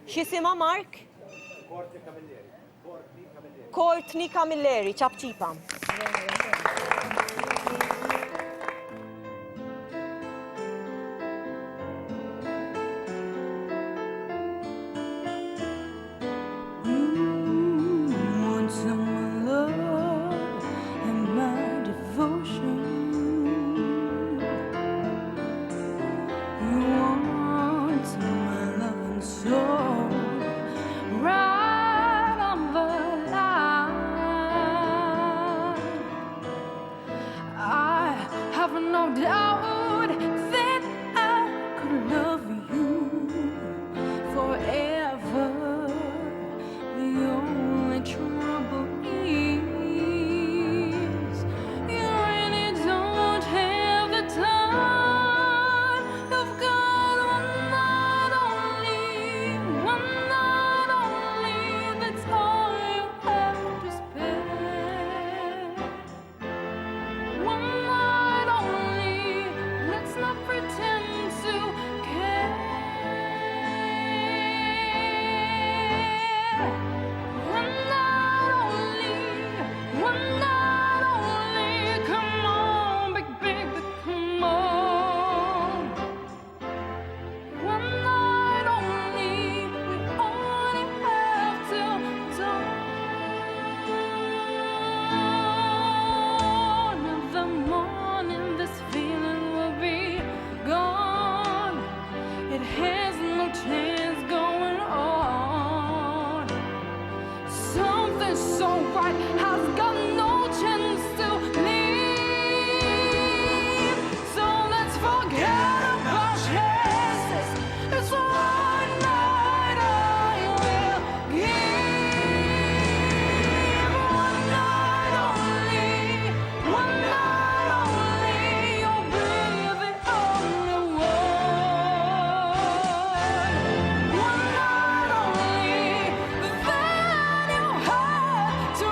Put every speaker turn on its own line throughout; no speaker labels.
X'isima Mark? Courtney Camilleri, ċabċipa.
Want some love and my devotion. You want my love and soul right on the line. I have no doubt that I could love you forever. The only trouble is you really don't have the time. You've got one night only, that's all you have to spend. One night only, let's not pretend to care. One night only, come on, big baby, come on. One night only, we only have till dawn. In the morning, this feeling will be gone. It has no chance going on. Something so right has got no chance to leave. So let's forget about chances. It's one night I will give. One night only, you'll be the only one. One night only, then you have to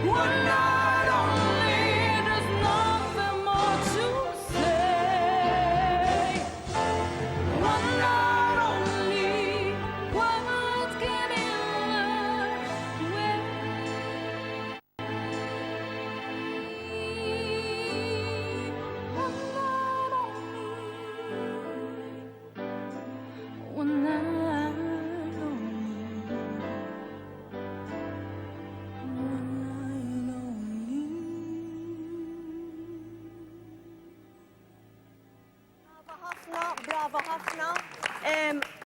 one night only, there's nothing more to say. One night only, words get in the way. One night only, one night
Brava ħafna.